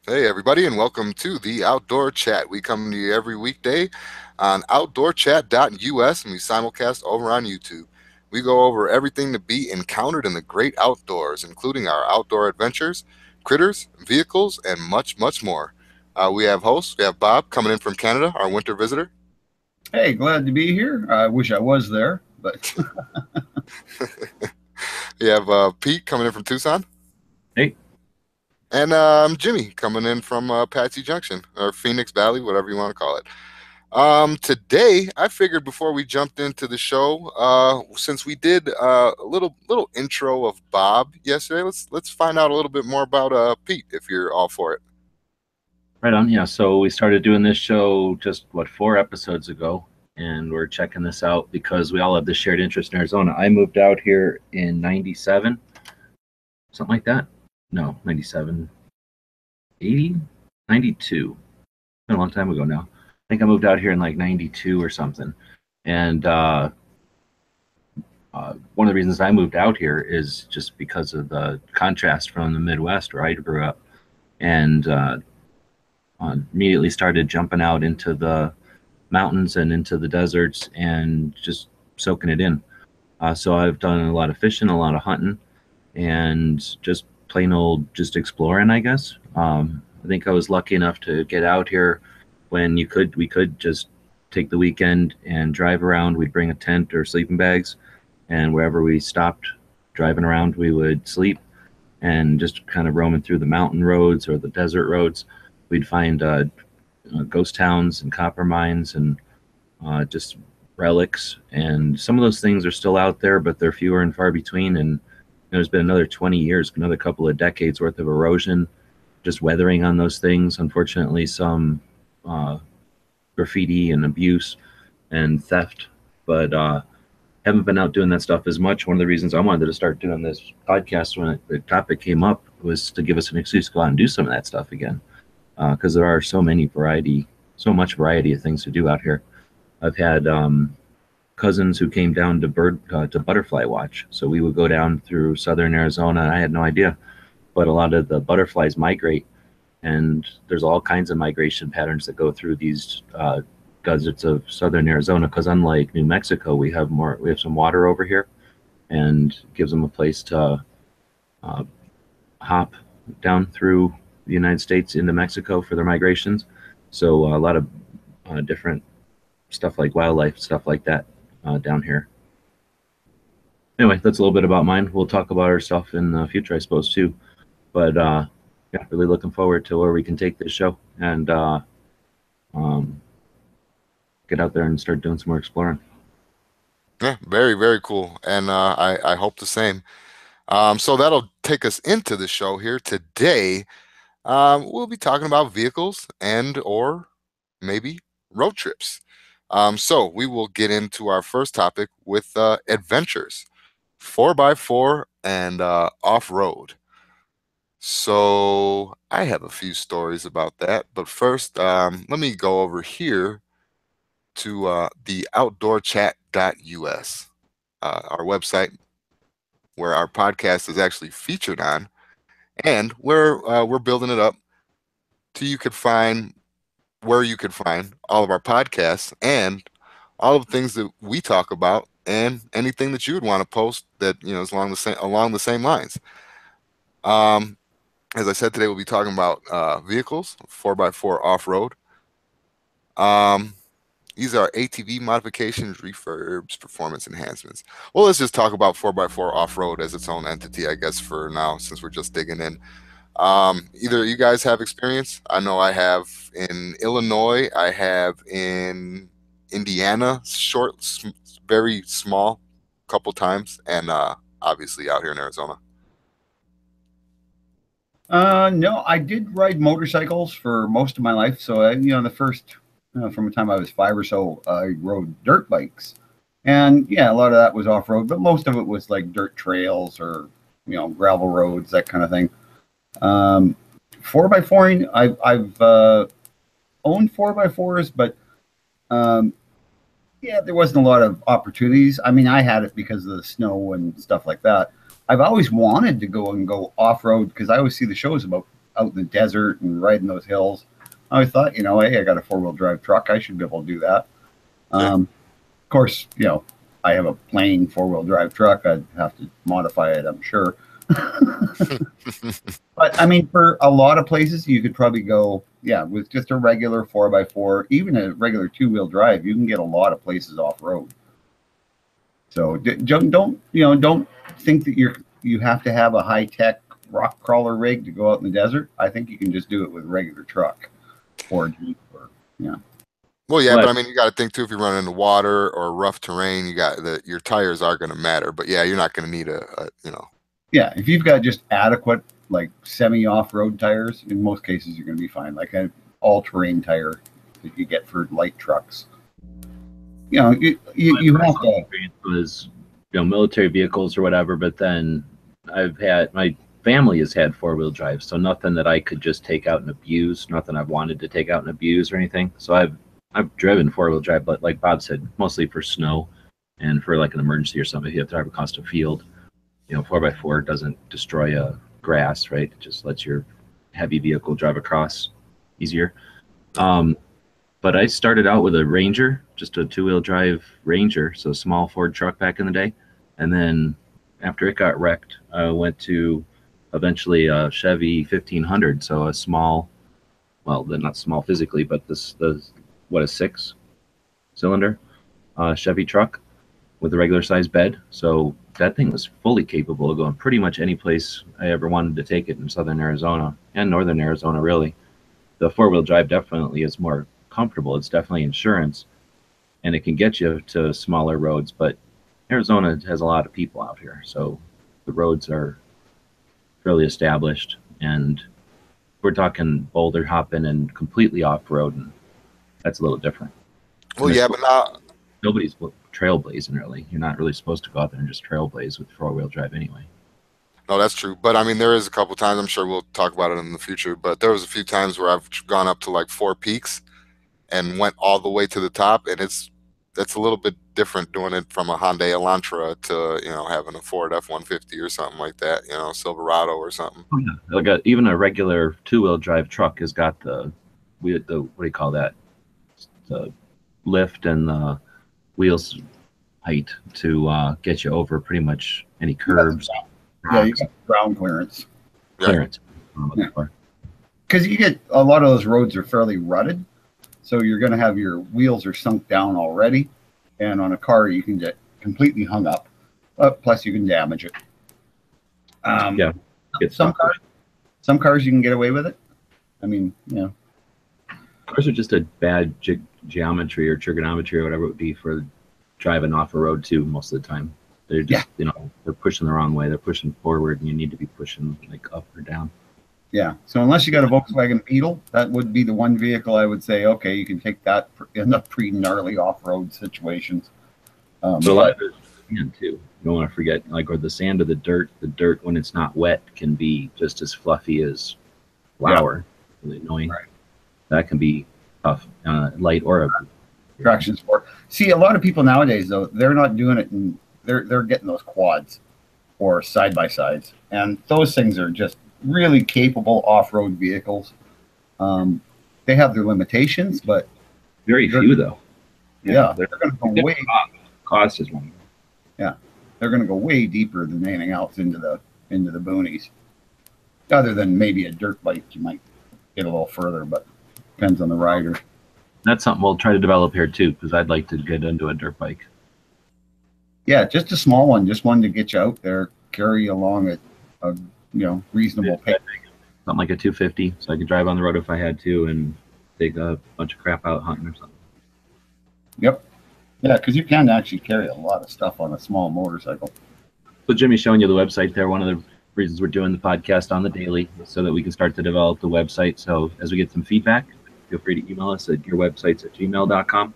Hey, everybody, and welcome to the Outdoor Chat. We come to you every weekday on outdoorchat.us and we simulcast over on YouTube. We go over everything to be encountered in the great outdoors, including our outdoor adventures, critters, vehicles, and much, much more. We have hosts. We have Bob coming in from Canada, our winter visitor. Hey, glad to be here. I wish I was there, but We have Pete coming in from Tucson. Hey, And Jimmy coming in from Patsy Junction, or Phoenix Valley, whatever you want to call it. Today I figured before we jumped into the show, since we did a little intro of Bob yesterday, let's find out a little bit more about Pete, if you're all for it. right on. Yeah, so we started doing this show just 4 episodes ago, and we're checking this out because we all have this shared interest in Arizona. I moved out here in '97, something like that. No, '97, '80, '92. It's been a long time ago now. I think I moved out here in like '92 or something. And one of the reasons I moved out here is just because of the contrast from the Midwest where I grew up, and immediately started jumping out into the mountains and into the deserts and just soaking it in. So I've done a lot of fishing, a lot of hunting, and just plain old just exploring, I guess. I think I was lucky enough to get out here when we could just take the weekend and drive around. We'd bring a tent or sleeping bags, and wherever we stopped driving around, we would sleep and just kind of roaming through the mountain roads or the desert roads. We'd find ghost towns and copper mines and just relics. And some of those things are still out there, but they're fewer and far between. And there's been another 20 years, another couple of decades worth of erosion, just weathering on those things. Unfortunately, some graffiti and abuse and theft, but haven't been out doing that stuff as much. One of the reasons I wanted to start doing this podcast when the topic came up was to give us an excuse to go out and do some of that stuff again, because there are so much variety of things to do out here. I've had cousins who came down to butterfly watch, so we would go down through southern Arizona. And I had no idea, but a lot of the butterflies migrate, and there's all kinds of migration patterns that go through these deserts of southern Arizona. Because unlike New Mexico, we have some water over here, and gives them a place to hop down through the United States into Mexico for their migrations. So a lot of different stuff like wildlife, stuff like that down here. Anyway, that's a little bit about mine. We'll talk about our stuff in the future, I suppose, too. But yeah, really looking forward to where we can take this show and get out there and start doing some more exploring. Yeah, very, very cool, and I hope the same. So that'll take us into the show here today. We'll be talking about vehicles and or maybe road trips. So we will get into our first topic with adventures, 4x4 and off-road. So I have a few stories about that, but first, let me go over here to the outdoorchat.us, our website where our podcast is actually featured on, and where we're building it up to where you could find all of our podcasts and all of the things that we talk about and anything that you would want to post that is along the same lines. Um, as I said, today we'll be talking about vehicles, 4x4 off-road. These are ATV modifications, refurbs, performance enhancements. Well, let's just talk about 4x4 off-road as its own entity, I guess, for now, since we're just digging in. Either of you guys have experience? I know I have in Illinois. I have in Indiana, very small, couple times, and obviously out here in Arizona. no, I did ride motorcycles for most of my life. So, the first, from the time I was 5 or so, I rode dirt bikes. And yeah, a lot of that was off road, but most of it was like dirt trails or, gravel roads, that kind of thing. 4x4ing, I've owned 4x4s, but yeah, there wasn't a lot of opportunities. I mean, I had it because of the snow and stuff like that. I've always wanted to go off road because I always see the shows about out in the desert and riding those hills. I always thought, hey, I got a 4-wheel drive truck. I should be able to do that. Yeah. Of course, I have a plain 4-wheel drive truck. I'd have to modify it, I'm sure. But I mean, for a lot of places, you could probably go, with just a regular 4x4, even a regular 2-wheel drive, you can get a lot of places off road. So don't think that you have to have a high tech rock crawler rig to go out in the desert. I think you can just do it with a regular truck or Jeep or Well, yeah, but I mean, you got to think too. If you run into water or rough terrain, your tires are going to matter. But yeah, you're not going to need Yeah, if you've got just adequate like semi off road tires, in most cases you're going to be fine. Like an all terrain tire that you get for light trucks. You have to. Was military vehicles or whatever, but then my family has had 4-wheel drive, so nothing that I could just take out and abuse, nothing I've wanted to take out and abuse or anything. So I've driven 4-wheel drive, but like Bob said, mostly for snow and for like an emergency or something. If you have to drive across a field, 4x4 doesn't destroy grass, right? It just lets your heavy vehicle drive across easier. But I started out with a Ranger, just a 2-wheel drive Ranger, so a small Ford truck back in the day. And then after it got wrecked, I went to eventually a Chevy 1500, so a small, well, they're not small physically, but a 6-cylinder Chevy truck with a regular size bed. So that thing was fully capable of going pretty much any place I ever wanted to take it in southern Arizona and northern Arizona, really. The 4-wheel drive definitely is more comfortable. It's definitely insurance, and it can get you to smaller roads, but Arizona has a lot of people out here, so the roads are fairly established, and we're talking boulder hopping and completely off-road, and that's a little different. Well, yeah, but now nobody's trailblazing, really. You're not really supposed to go out there and just trailblaze with 4-wheel drive anyway. No, that's true. But I mean, there is a couple times, I'm sure we'll talk about it in the future, but there was a few times where I've gone up to like 4 peaks and went all the way to the top, and that's a little bit different doing it from a Hyundai Elantra to having a Ford F-150 or something like that, Silverado or something. Oh, yeah. Like even a regular 2-wheel drive truck has got the what do you call that? The lift and the wheels height to get you over pretty much any curbs. Yeah, you got ground clearance. Clearance. Because you get a lot of those roads are fairly rutted. So you're going to have your wheels are sunk down already, and on a car you can get completely hung up. Plus you can damage it. Some cars you can get away with it. I mean, cars are just a bad geometry or trigonometry or whatever it would be for driving off a road too. Most of the time, they're just they're pushing the wrong way. They're pushing forward, and you need to be pushing like up or down. Yeah. So unless you got a Volkswagen Beetle, that would be the one vehicle I would say, okay, you can take that in the pretty gnarly off-road situations. But a lot of it too. You don't want to forget, or the sand or the dirt. The dirt, when it's not wet, can be just as fluffy as flour. Yeah. Really annoying. Right. That can be tough, light or a traction sport. See, a lot of people nowadays, though, they're not doing it, and they're getting those quads or side-by-sides. And those things are just really capable off-road vehicles. They have their limitations, but very few though. Yeah, they're going to go way. Cost is one. Yeah, they're going to go way deeper than anything else into the boonies. Other than maybe a dirt bike, you might get a little further, but depends on the rider. That's something we'll try to develop here too, because I'd like to get into a dirt bike. Yeah, just a small one, just one to get you out there, carry you along at a reasonable pace. Something like a 250, so I could drive on the road if I had to and take a bunch of crap out hunting or something. Yep. Yeah, because you can actually carry a lot of stuff on a small motorcycle. So Jimmy's showing you the website there. One of the reasons we're doing the podcast on the daily is so that we can start to develop the website. So as we get some feedback, feel free to email us at yourwebsites@gmail.com.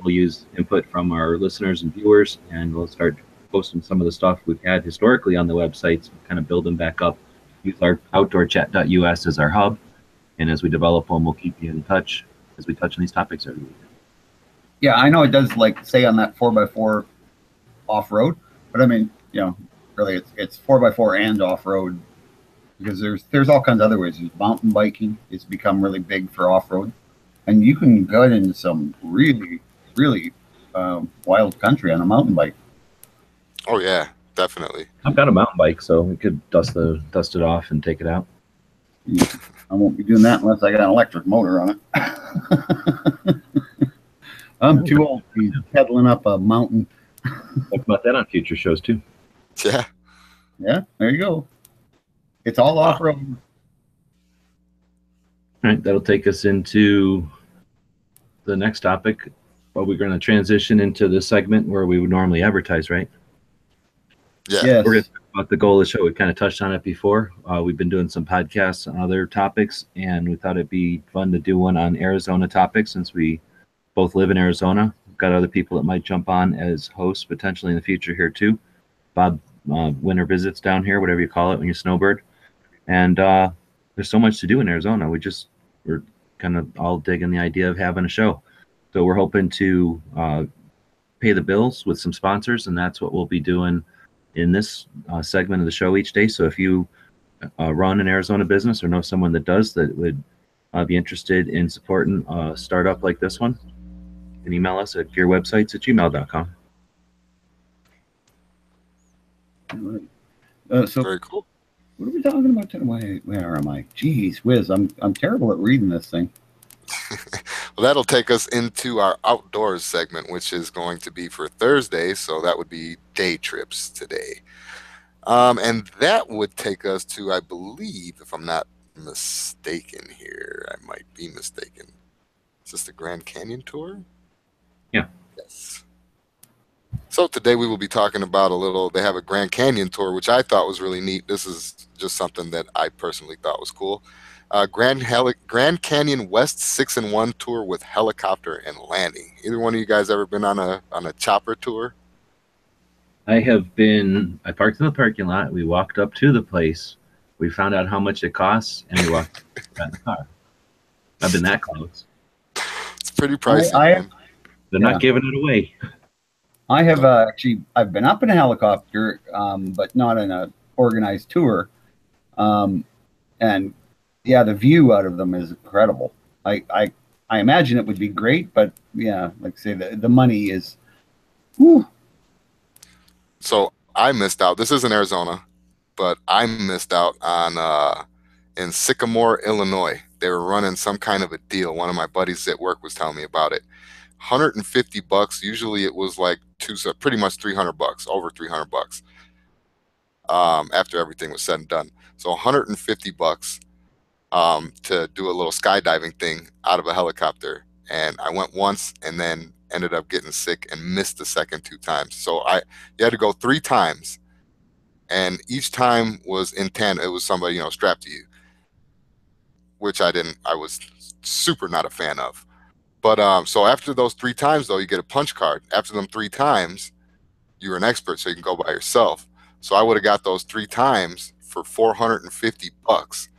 We'll use input from our listeners and viewers, and we'll start posting some of the stuff we've had historically on the websites, kind of build them back up. Use our outdoorchat.us as our hub, and as we develop them, we'll keep you in touch as we touch on these topics every week. Yeah, I know it does, like, say on that 4x4 off-road, but I mean, really, it's 4x4 and off-road because there's all kinds of other ways. There's mountain biking. It's become really big for off road, and you can go into some really wild country on a mountain bike. Oh yeah, definitely. I've got a mountain bike, so we could dust it off and take it out. I won't be doing that unless I got an electric motor on it. I'm too old to be pedaling up a mountain. Talk about that on future shows too. Yeah. Yeah, there you go. It's all off road. All right, that'll take us into the next topic. But we're going to transition into the segment where we would normally advertise, right? Yeah. Yes. We're going to talk about the goal of the show. We kind of touched on it before. We've been doing some podcasts on other topics, and we thought it'd be fun to do one on Arizona topics since we both live in Arizona. We've got other people that might jump on as hosts potentially in the future here too. Bob winter visits down here, whatever you call it when you snowbird. And there's so much to do in Arizona. We're kind of all digging the idea of having a show. So we're hoping to pay the bills with some sponsors, and that's what we'll be doing in this segment of the show each day. So if you run an Arizona business or know someone that does that would be interested in supporting a startup like this one, you can email us at gearwebsites@gmail.com. So Very cool. what are we talking about today? Where am I? Jeez whiz, I'm terrible at reading this thing. Well, that'll take us into our outdoors segment, which is going to be for Thursday. So that would be day trips today. And that would take us to, I believe, if I'm not mistaken here, I might be mistaken. Is this the Grand Canyon tour? Yeah. Yes. So today we will be talking about they have a Grand Canyon tour, which I thought was really neat. This is just something that I personally thought was cool. Grand Canyon West 6-in-1 tour with helicopter and landing. Either one of you guys ever been on a chopper tour? I have been. I parked in the parking lot. We walked up to the place. We found out how much it costs, and we walked got in the car. I've been that close. It's pretty pricey. They're not giving it away. I have actually, I've been up in a helicopter, but not in an organized tour. And yeah, the view out of them is incredible. I imagine it would be great, but yeah, like I say, the money is. Whew. So I missed out. This isn't Arizona, but I missed out on in Sycamore, Illinois. They were running some kind of a deal. One of my buddies at work was telling me about it. $150. Usually it was like pretty much $300, over $300. After everything was said and done. So $150 to do a little skydiving thing out of a helicopter. And I went once and then ended up getting sick and missed the second 2 times. So you had to go 3 times, and each time was in tandem. It was somebody, strapped to you, which I was super not a fan of. But so after those 3 times, though, you get a punch card. After them 3 times, you're an expert, so you can go by yourself. So I would have got those 3 times for $450,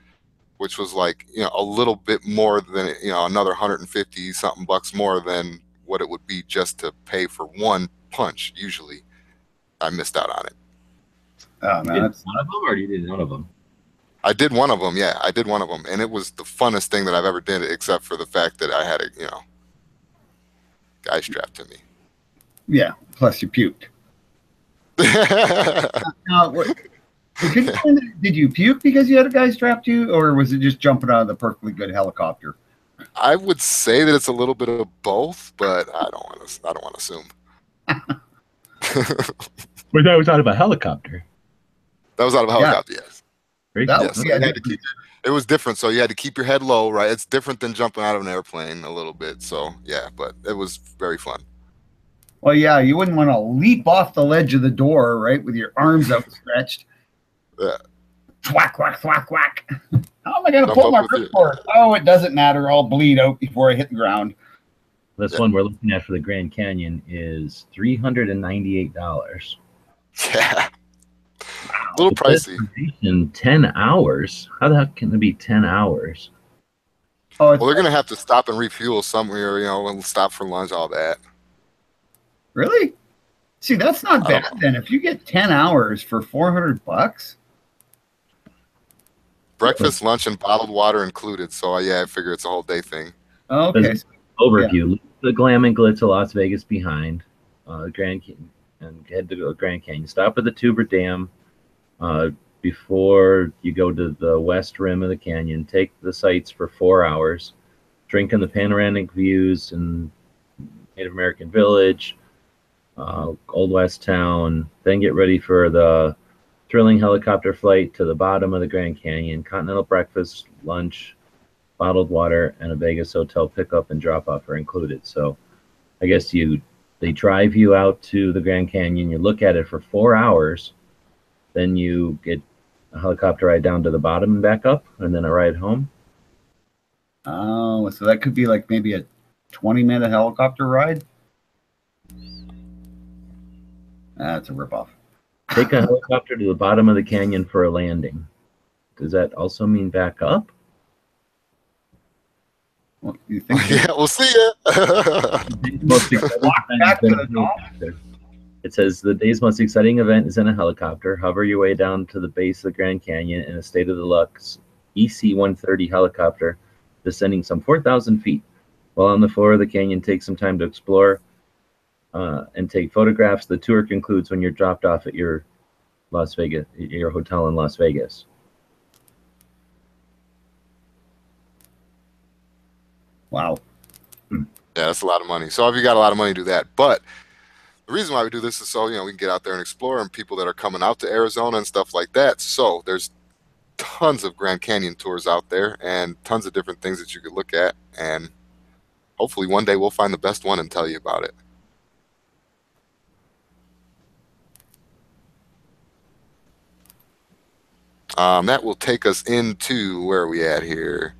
which was like, a little bit more than, another 150 something bucks more than what it would be just to pay for 1 punch. Usually I missed out on it. Oh, man, You did one of them, or you did none of them? I did one of them. Yeah, I did one of them. And it was the funnest thing that I've ever did, except for the fact that I had a, guy strapped to me. Yeah, plus you puked. Did you puke because you had a guy strapped to you, or was it just jumping out of the perfectly good helicopter? I would say that it's a little bit of both, but I don't want to assume. But that was out of a helicopter. That was out of a helicopter, yes. Yes, it was different. So you had to keep your head low, right? It's different than jumping out of an airplane a little bit. So yeah, but it was very fun. Well, yeah, you wouldn't want to leap off the ledge of the door, right, with your arms outstretched. Yeah. Thwack, whack, thwack, whack. How am I going to pull my ripcord? Oh, it doesn't matter. I'll bleed out before I hit the ground. This one we're looking at for the Grand Canyon is $398. Yeah. A little pricey. In 10 hours? How the heck can it be 10 hours? Oh, well, they're going to have to stop and refuel somewhere, and stop for lunch, all that. Really? See, that's not bad then. If you get 10 hours for $400. breakfast, lunch, and bottled water included. So yeah, I figure it's a whole day thing. Okay. Overview. Leave the glam and glitz of Las Vegas behind, Grand Canyon, and head to Grand Canyon. Stop at the Tuber Dam before you go to the west rim of the canyon. Take the sights for 4 hours. Drink in the panoramic views in Native American Village, Old West Town. Then get ready for the thrilling helicopter flight to the bottom of the Grand Canyon. Continental breakfast, lunch, bottled water, and a Vegas hotel pickup and drop off are included. So I guess they drive you out to the Grand Canyon, you look at it for 4 hours, then you get a helicopter ride down to the bottom and back up, and then a ride home. Oh, so that could be like maybe a 20-minute helicopter ride? That's a ripoff. Take a helicopter to the bottom of the canyon for a landing. Does that also mean back up? Well, you think Yeah, we'll see ya. back to the top? It says the day's most exciting event is in a helicopter. Hover your way down to the base of the Grand Canyon in a state-of-the-luxe EC-130 helicopter, descending some 4,000 feet. While on the floor of the canyon, take some time to explore and take photographs. The tour concludes when you're dropped off at your hotel in Las Vegas. Wow. Yeah, that's a lot of money. So if you got a lot of money, do that. But the reason why we do this is so, we can get out there and explore, and people that are coming out to Arizona and stuff like that. So there's tons of Grand Canyon tours out there and tons of different things that you could look at. And hopefully one day we'll find the best one and tell you about it. That will take us into where are we at here?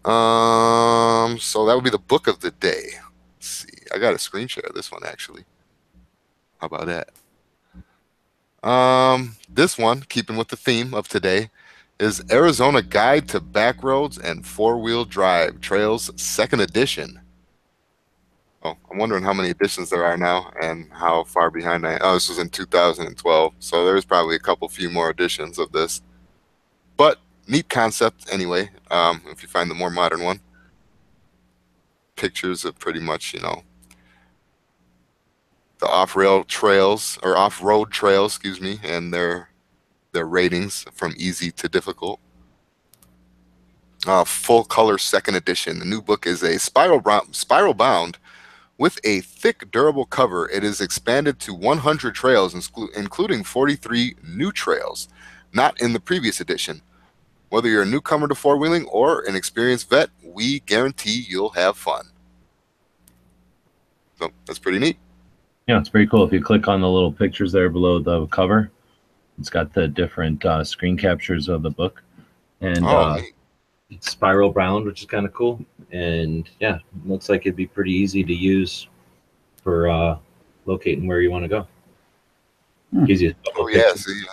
So that would be the book of the day. Let's see. I got a screen share of this one actually. How about that? This one, keeping with the theme of today, is Arizona Guide to Backroads and Four-Wheel Drive Trails, 2nd edition. Oh, I'm wondering how many editions there are now and how far behind I am. Oh, this was in 2012, so there's probably a few more editions of this. But neat concept anyway, if you find the more modern one. Pictures of pretty much, the off-road trails, excuse me, and their ratings from easy to difficult. Full color 2nd edition. The new book is a spiral bound with a thick, durable cover. It is expanded to 100 trails, including 43 new trails, not in the previous edition. Whether you're a newcomer to four-wheeling or an experienced vet, we guarantee you'll have fun. So that's pretty neat. Yeah, it's pretty cool. If you click on the little pictures there below the cover, it's got the different screen captures of the book. And it's spiral bound, which is kind of cool. And yeah, looks like it'd be pretty easy to use for locating where you want to go. Gives you a couple pictures. See.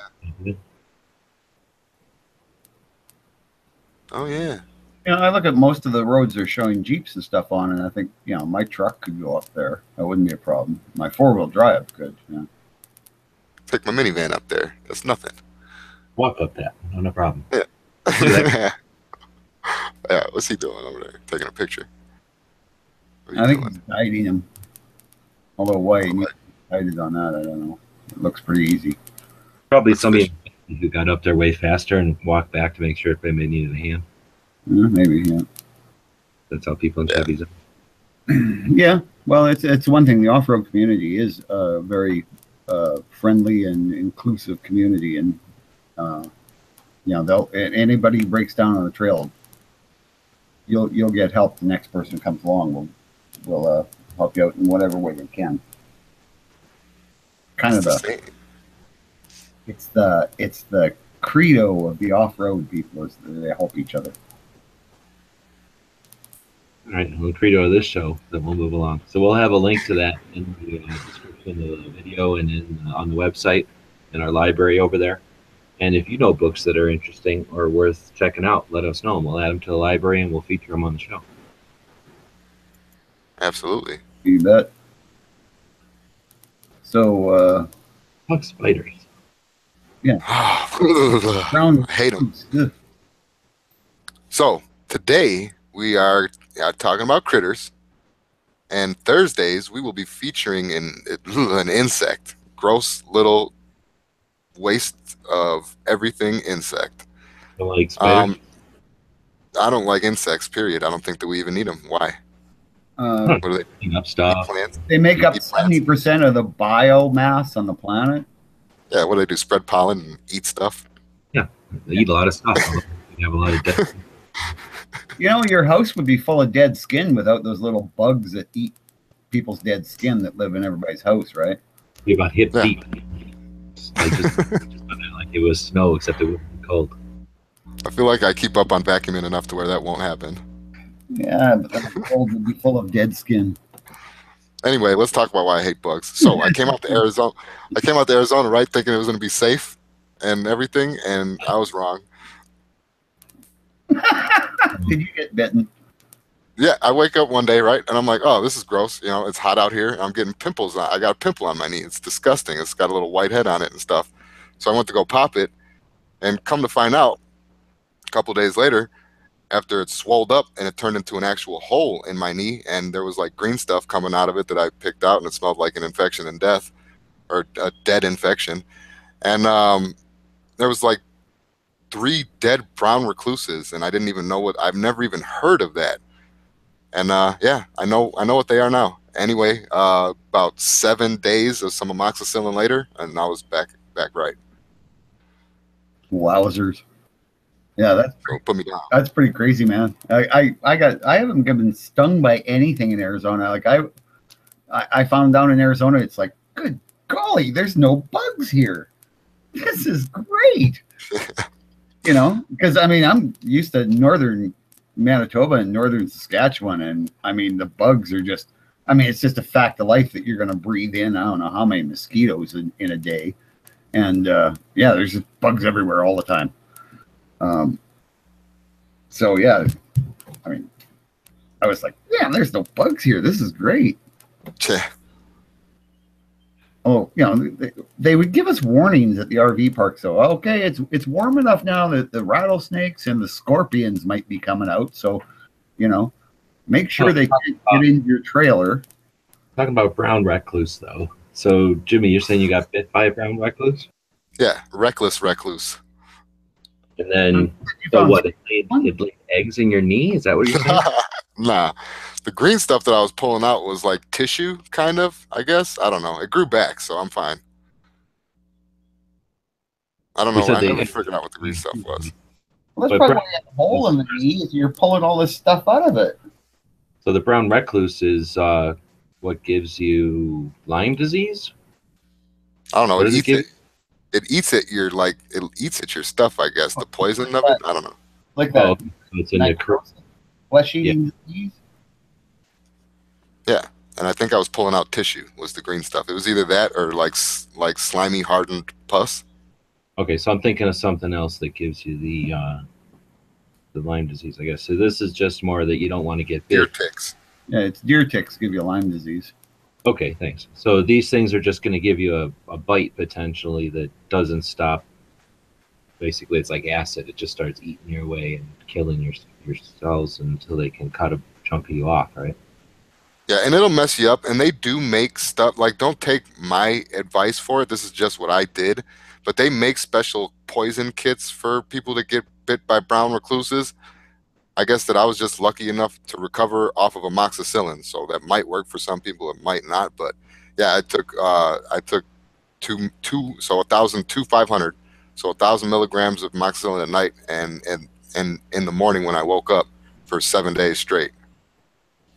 Oh yeah. I look at most of the roads they're showing Jeeps and stuff on, and I think, my truck could go up there. That wouldn't be a problem. My 4-wheel drive could. Yeah. Take my minivan up there. That's nothing. Walk up that. No problem. Yeah. Yeah. What's he doing over there? Taking a picture. I think he's guiding him. Although why he guided on that, I don't know. It looks pretty easy. Probably somebody who got up there way faster and walked back to make sure if anybody needed a hand. Maybe, yeah. That's how people in Chevys are. Yeah, well, it's one thing. The off-road community is a very friendly and inclusive community, and anybody who breaks down on the trail, you'll get help. The next person who comes along will help you out in whatever way they can. Kind of it's the credo of the off-road people is that they help each other. All right, well, the credo of this show, then we'll move along. So we'll have a link to that in the description of the video and on the website in our library over there. And if you know books that are interesting or worth checking out, let us know, and we'll add them to the library and we'll feature them on the show. Absolutely. You bet. So, Fuck spiders. Yeah. I hate them. Ugh. So today we are talking about critters, and Thursdays we will be featuring an insect, gross little waste of everything insect. Like spiders. I don't like insects. Period. I don't think that we even need them. Why? Uh, What are they? Clean up Eat stuff. plants? they make up Eat plants? 70% of the biomass on the planet. Yeah. What do they do? Spread pollen and eat stuff? Yeah, they eat a lot of stuff. You have a lot of dead. You know, your house would be full of dead skin without those little bugs that eat people's dead skin that live in everybody's house, right? Be about hip Yeah. deep. Like just like it was snow, except it wouldn't be cold. I feel like I keep up on vacuuming enough to where that won't happen. Yeah, but the cold would be full of dead skin. Anyway, let's talk about why I hate bugs. So I came out to Arizona. I came out to Arizona, right, thinking it was going to be safe and everything, and I was wrong. Did you get bitten? Yeah, I wake up one day, right, and I'm like, oh, this is gross. You know, it's hot out here. I'm getting pimples. I got a pimple on my knee. It's disgusting. It's got a little white head on it and stuff. So I went to go pop it, and come to find out, a couple days later, after it swelled up and it turned into an actual hole in my knee, and there was like green stuff coming out of it that I picked out, and it smelled like an infection and death, or a dead infection. And there was like 3 dead brown recluses, and I didn't even know what. I've never even heard of that. And yeah, I know what they are now. Anyway, about 7 days of some amoxicillin later, and I was back right. Wowzers. Yeah, So put me down. that's pretty crazy, man. I haven't been stung by anything in Arizona. Like I found down in Arizona, it's like, good golly, there's no bugs here. This is great. You know, because I mean, I'm used to northern Manitoba and northern Saskatchewan, and I mean, the bugs are just, I mean, it's just a fact of life that you're going to breathe in. I don't know how many mosquitoes in a day. And yeah, there's just bugs everywhere all the time. So yeah, I mean, I was like, yeah, there's no bugs here. This is great. Tch. Oh, you know, they would give us warnings at the RV park. So, okay, it's warm enough now that the rattlesnakes and the scorpions might be coming out. So, you know, make sure they can't get into your trailer. Talking about brown recluse, though. So, Jimmy, you're saying you got bit by a brown recluse? Yeah, reckless recluse. And then, so what? It laid eggs in your knee? Is that what you're saying? Nah, the green stuff that I was pulling out was like tissue, kind of, I guess. I don't know. It grew back, so I'm fine. I don't You know. said I they- never figured out what the green stuff was. Well, that's But probably why you have a hole in the knee if you're pulling all this stuff out of it. So the brown recluse is what gives you Lyme disease? I don't know. What It does it eats give? it. It eats at your it eats at your stuff. I guess the poison of it. I don't know. Like that Oh, so it's in the flesh-eating disease. Yeah, and I think I was pulling out tissue. Was the green stuff? It was either that or like slimy hardened pus. Okay, so I'm thinking of something else that gives you the Lyme disease, I guess. So this is just more that you don't want to get Deer bit. ticks. Yeah, it's deer ticks give you Lyme disease. Okay, thanks. So these things are just going to give you a bite potentially that doesn't stop. Basically, it's like acid. It just starts eating your way and killing your cells until they can cut a chunk of you off, right? Yeah, and it'll mess you up. And they do make stuff like, don't take my advice for it. This is just what I did. But they make special poison kits for people that get bit by brown recluses. I guess that I was just lucky enough to recover off of amoxicillin, so that might work for some people. It might not, but yeah, I took so 500, so 1,000 milligrams of amoxicillin at night, and in the morning when I woke up for 7 days straight,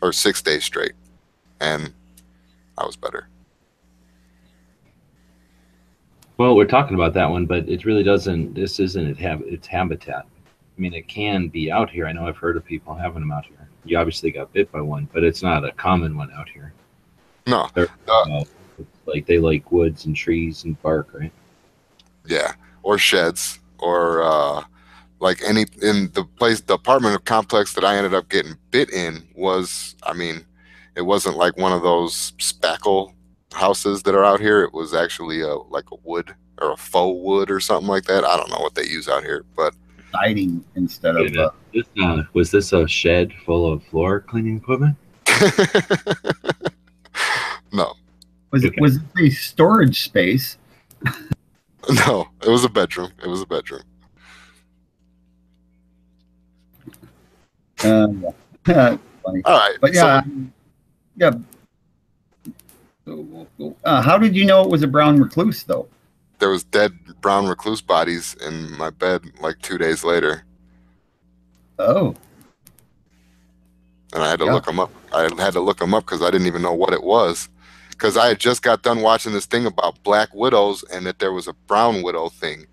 or 6 days straight, and I was better. Well, we're talking about that one, but it really doesn't. This isn't its habitat. I mean, it can be out here. I know I've heard of people having them out here. You obviously got bit by one, but it's not a common one out here. No, It's like they like woods and trees and bark, right? yeah, or sheds, or like any in the apartment complex that I ended up getting bit in was, I mean, it wasn't like one of those spackle houses that are out here. It was actually like a wood or a faux wood or something like that. I don't know what they use out here, but Siding instead Wait a of. minute. Was this a shed full of floor cleaning equipment? no, Was it Okay. was it a storage space? no, it was a bedroom. It was a bedroom. Funny. All right, But so yeah, yeah. How did you know it was a brown recluse, though? there was dead brown recluse bodies in my bed like 2 days later, Oh, and I had to yeah. look them up. I had to look them up because I didn't even know what it was. Because I had just got done watching this thing about black widows and that there was a brown widow thing,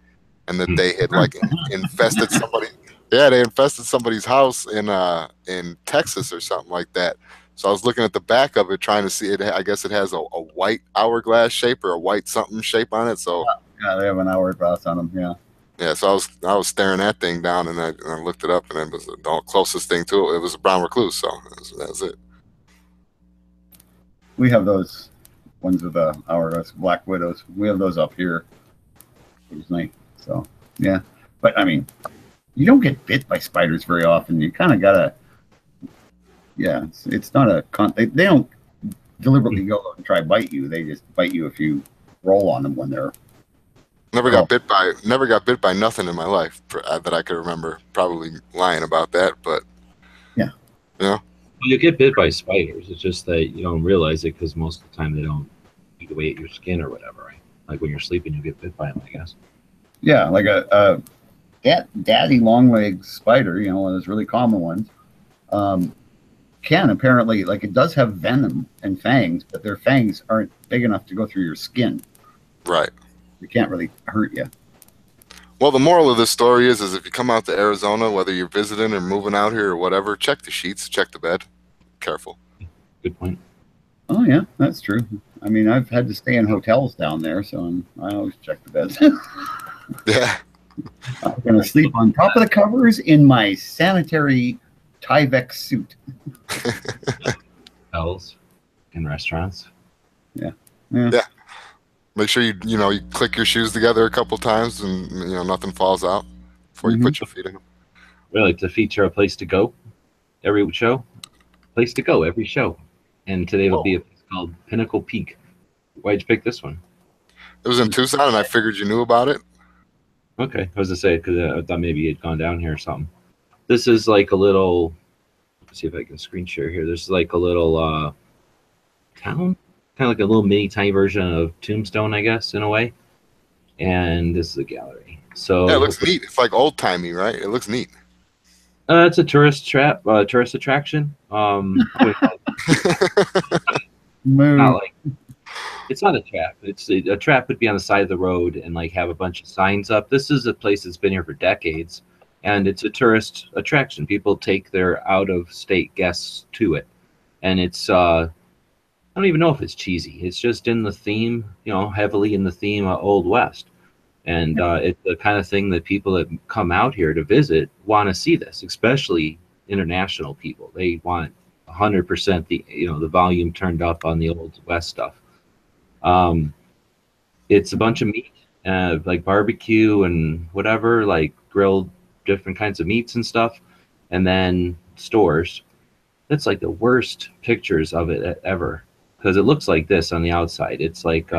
and that they had like infested somebody. Yeah, they infested somebody's house in Texas or something like that. So I was looking at the back of it, trying to see it. I guess it has a white hourglass shape or a white something shape on it. So Yeah, they have an hourglass on them. Yeah. yeah, so I was staring that thing down, and I looked it up, and it was the closest thing to it. It was a brown recluse, so that's it. We have those ones with the hourglass black widows. We have those up here occasionally. So yeah, but I mean, you don't get bit by spiders very often. You kind of gotta. Yeah, it's not a they don't deliberately go and try to bite you. They just bite you if you roll on them when they're. Never got bit by nothing in my life that I could remember. Probably lying about that, but Yeah. you know, Well, you get bit by spiders. It's just that you don't realize it because most of the time they don't eat away at your skin or whatever, right? Like when you're sleeping, you get bit by them, I guess. Yeah, like a daddy long leg spider. You know, one of those really common ones. Can apparently it does have venom and fangs, but their fangs aren't big enough to go through your skin. right. They can't really hurt you. Well, the moral of this story is if you come out to Arizona, whether you're visiting or moving out here or whatever, check the sheets, check the bed. Careful. Good point. Oh yeah, that's true. I mean, I've had to stay in hotels down there, so I always check the beds. Yeah. I'm gonna sleep on top of the covers in my sanitary Tyvek suit. Hotels in restaurants. Yeah. Make sure you click your shoes together a couple times and nothing falls out before you put your feet in them. Really, to feature a place to go every show. Place to go every show. And today it'll be a place called Pinnacle Peak. Why'd you pick this one? It was in Tucson, and I figured you knew about it. Okay, I was to say because I thought maybe you'd gone down here or something. This is like a little. Let's see if I can screen share here. This is like a little town, kind of like a little mini tiny version of Tombstone, I guess, in a way. And this is a gallery. So Yeah, it looks neat. It's like old timey, right? It looks neat. it's a tourist attraction. Not like it's not a trap. It's a trap would be on the side of the road and like have a bunch of signs up. This is a place that's been here for decades, and it's a tourist attraction. People take their out-of-state guests to it, and it's I don't even know if it's cheesy. It's just in the theme, heavily in the theme of Old West, and it's the kind of thing that people that come out here to visit want to see. This, especially international people, they want 100% the volume turned up on the Old West stuff. It's a bunch of meat, like barbecue and whatever, like grilled different kinds of meats and stuff, and then stores. That's like the worst pictures of it ever, because it looks like this on the outside. It's like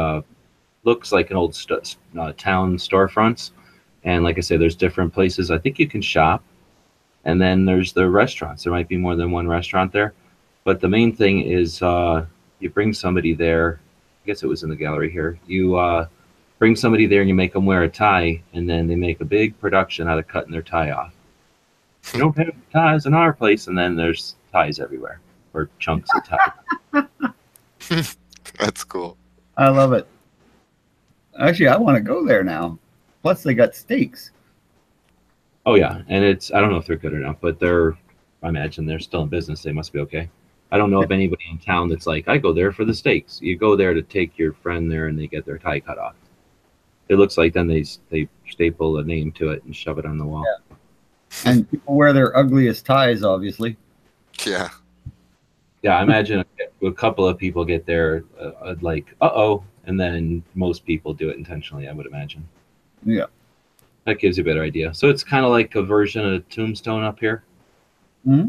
looks like an old town storefronts, and like I say, there's different places I think you can shop, and then there's the restaurants. There might be more than one restaurant there, but the main thing is you bring somebody there. I guess it was in the gallery here. You bring somebody there and you make them wear a tie, and then they make a big production out of cutting their tie off. You don't have ties in our place, and then there's ties everywhere, or chunks of tie. That's cool. I love it. Actually, I want to go there now. Plus, they got steaks. Oh yeah, and I don't know if they're good or not, but I imagine they're still in business. They must be okay. I don't know of anybody in town that's like, I go there for the steaks. You go there to take your friend there, and they get their tie cut off. It looks like then they staple a name to it and shove it on the wall. Yeah. And people wear their ugliest ties, obviously. Yeah. Yeah, I imagine a couple of people get there like, uh-oh, and then most people do it intentionally, I would imagine. Yeah. That gives you a better idea. So it's kind of like a version of Tombstone up here. Mm-hmm.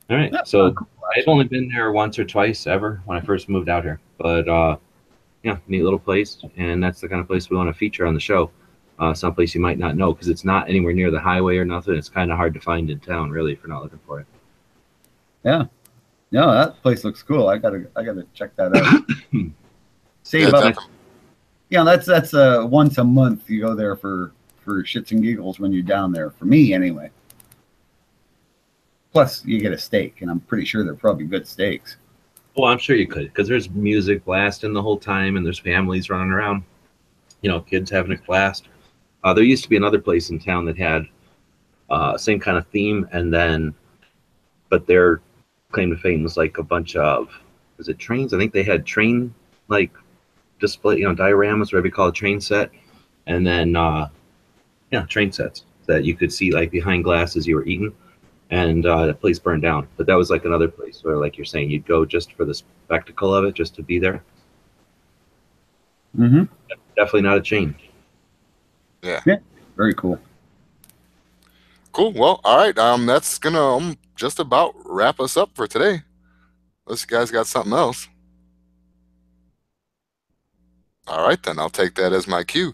All right. That's So cool, I've only been there once or twice ever when I first moved out here. But yeah, neat little place. And that's the kind of place we want to feature on the show. Someplace you might not know because it's not anywhere near the highway or nothing. It's kind of hard to find in town, really, if you're not looking for it. Yeah. No, that place looks cool. I gotta check that out. Save Yeah, up. definitely. Yeah, that's once a month you go there for shits and giggles when you're down there. For me, anyway. Plus, you get a steak, and I'm pretty sure they're probably good steaks. Well, I'm sure you could because there's music blasting the whole time, and there's families running around. You know, kids having a blast. There used to be another place in town that had same kind of theme, and then, but their claim to fame was like a bunch of, was it trains? I think they had train like display, you know, dioramas, whatever you call a train set, and then yeah, train sets that you could see like behind glass as you were eating, and the place burned down. But that was like another place where, like you're saying, you'd go just for the spectacle of it, just to be there. Mm-hmm. Definitely not a chain. Yeah. Yeah. Very cool. Cool. Well, all right. That's gonna just about wrap us up for today. Unless you guys got something else. All right, then I'll take that as my cue.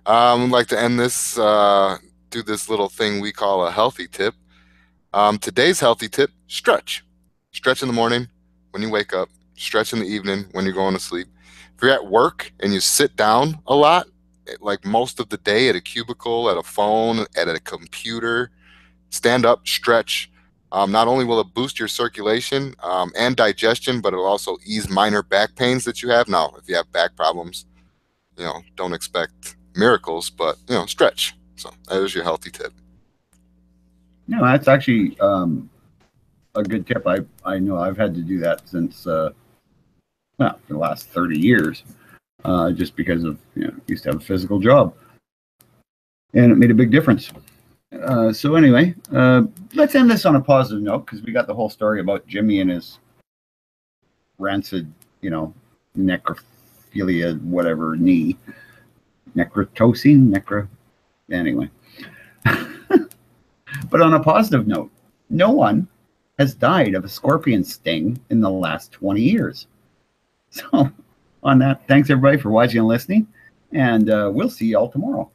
I'd like to end this, do this little thing we call a healthy tip. Today's healthy tip: stretch. Stretch in the morning when you wake up. Stretch in the evening when you're going to sleep. If you're at work and you sit down a lot, like most of the day at a cubicle, at a phone, at a computer, stand up, stretch. Not only will it boost your circulation and digestion, but it'll also ease minor back pains that you have. Now, if you have back problems, you know, don't expect miracles, but, you know, stretch. So that is your healthy tip. No, that's actually a good tip. I know I've had to do that since well, for the last 30 years, just because of, you know, used to have a physical job, and it made a big difference. So anyway, let's end this on a positive note because we got the whole story about Jimmy and his rancid, you know, necrophilia, whatever, knee, anyway. But on a positive note, no one has died of a scorpion sting in the last 20 years. So on that, thanks everybody for watching and listening, and we'll see y'all tomorrow.